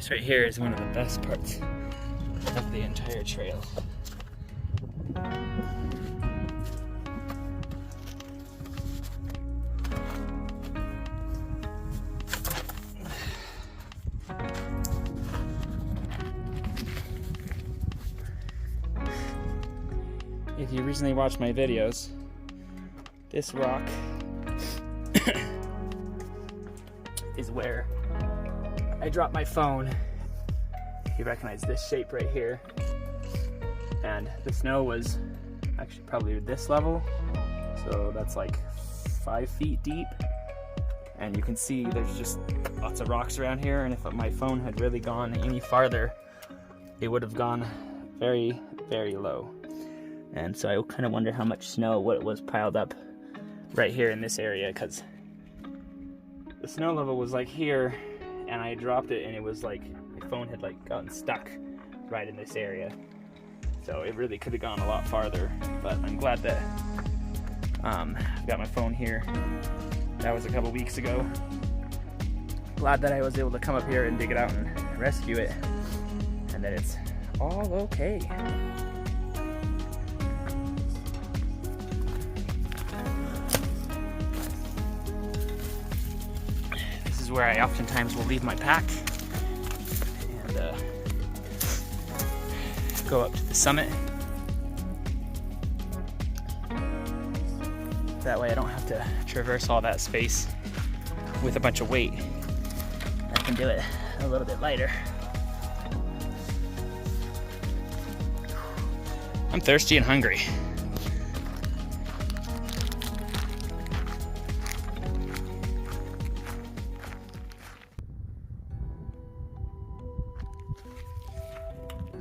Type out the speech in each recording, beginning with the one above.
This right here is one of the best parts of the entire trail. If you recently watched my videos, this rock is where I dropped my phone. You recognize this shape right here. And the snow was actually probably this level. So that's like 5 feet deep. And you can see there's just lots of rocks around here. And if my phone had really gone any farther, it would have gone very, very low. And so I kind of wonder how much snow was piled up right here in this area, because the snow level was like here, and I dropped it, and it was like my phone had like gotten stuck right in this area. So it really could have gone a lot farther, but I'm glad that I've got my phone here. That was a couple weeks ago. Glad that I was able to come up here and dig it out and rescue it, and that it's all okay. This is where I oftentimes will leave my pack and go up to the summit. That way I don't have to traverse all that space with a bunch of weight. I can do it a little bit lighter. I'm thirsty and hungry.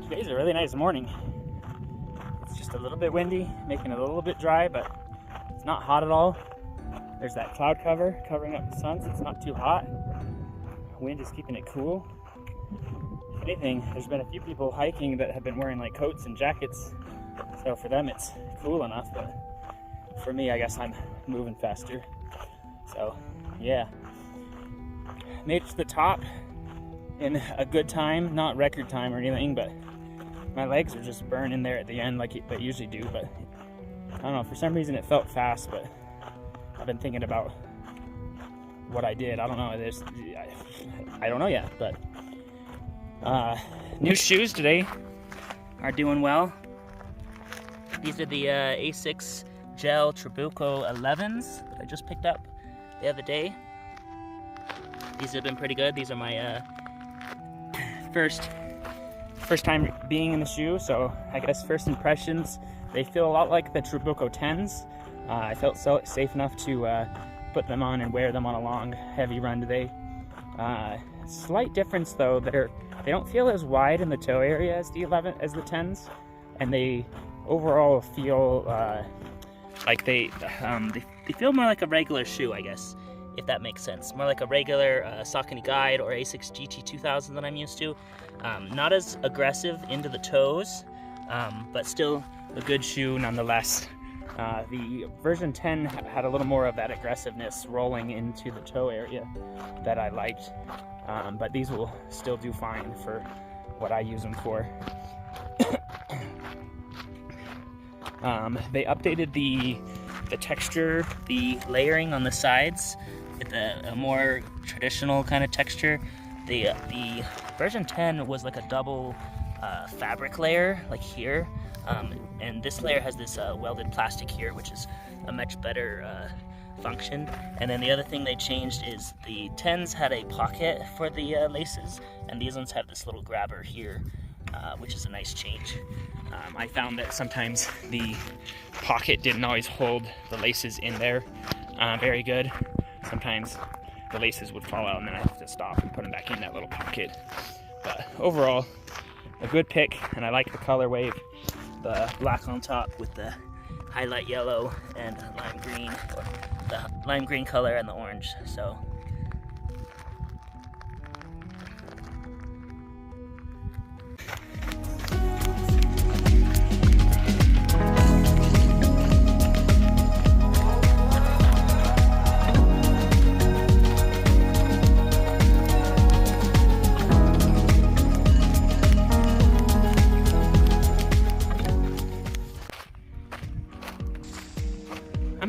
Today's a really nice morning. It's just a little bit windy, making it a little bit dry, but it's not hot at all. There's that cloud cover covering up the sun, so it's not too hot. Wind is keeping it cool. If anything, there's been a few people hiking that have been wearing like coats and jackets, so for them it's cool enough, but for me, I guess I'm moving faster. So yeah, made it to the top in a good time, not record time or anything, but my legs are just burning there at the end like they usually do. But I don't know, for some reason it felt fast, but I've been thinking about what I did. I don't know, I don't know yet, but new shoes today are doing well. These are the Asics Gel Trabuco 11s that I just picked up the other day. These have been pretty good. These are my first time being in the shoe, so I guess first impressions, they feel a lot like the Trabuco 10s. I felt so safe enough to put them on and wear them on a long, heavy run today. Slight difference though, they don't feel as wide in the toe area as the 10s, and they overall feel like they feel more like a regular shoe, I guess, if that makes sense. More like a regular Saucony Guide or Asics GT 2000 that I'm used to. Not as aggressive into the toes, but still a good shoe nonetheless. The version 10 had a little more of that aggressiveness rolling into the toe area that I liked, but these will still do fine for what I use them for. They updated the texture, the layering on the sides with a more traditional kind of texture. The version 10 was like a double fabric layer, like here, and this layer has this welded plastic here, which is a much better function. And then the other thing they changed is the 10s had a pocket for the laces, and these ones have this little grabber here, which is a nice change. I found that sometimes the pocket didn't always hold the laces in there very good. Sometimes the laces would fall out and then I have to stop and put them back in that little pocket. But overall, a good pick, and I like the colorway, the black on top with the highlight yellow and lime green, or the lime green color and the orange. So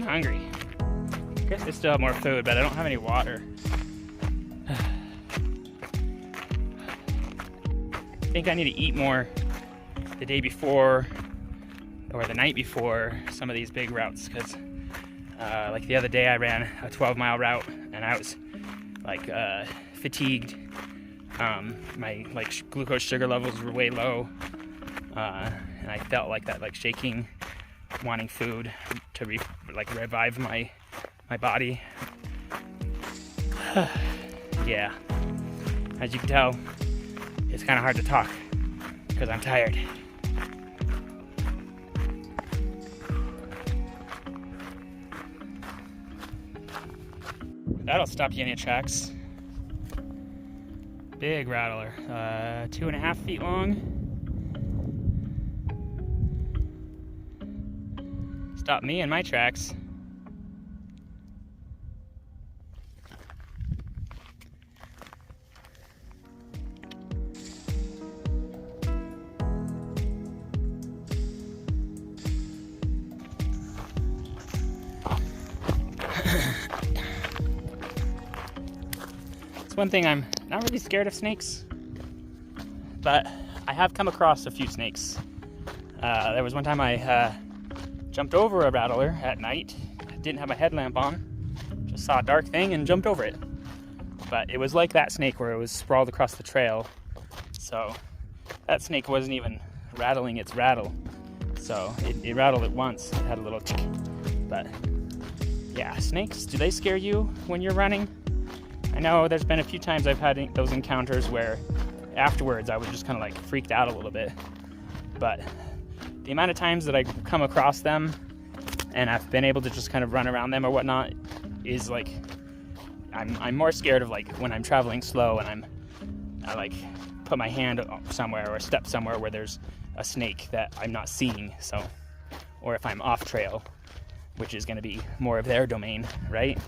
hungry. I guess I still have more food, but I don't have any water. I think I need to eat more the day before or the night before some of these big routes, because like the other day I ran a 12-mile route and I was like fatigued. My like glucose sugar levels were way low, and I felt like that, like shaking, wanting food to revive my body. Yeah, as you can tell, it's kind of hard to talk because I'm tired. That'll stop you in your tracks. Big rattler, 2.5 feet long. Stop me in my tracks. One thing, I'm not really scared of snakes, but I have come across a few snakes. There was one time I jumped over a rattler at night. I didn't have a headlamp on, just saw a dark thing and jumped over it. But it was like that snake where it was sprawled across the trail. So that snake wasn't even rattling its rattle. So it rattled it once. It had a little tick. But yeah, snakes, do they scare you when you're running? I know there's been a few times I've had those encounters where afterwards I was just kind of like freaked out a little bit. But the amount of times that I come across them and I've been able to just kind of run around them or whatnot is like, I'm more scared of like when I'm traveling slow and I like put my hand somewhere or step somewhere where there's a snake that I'm not seeing. So, or if I'm off trail, which is going to be more of their domain, right?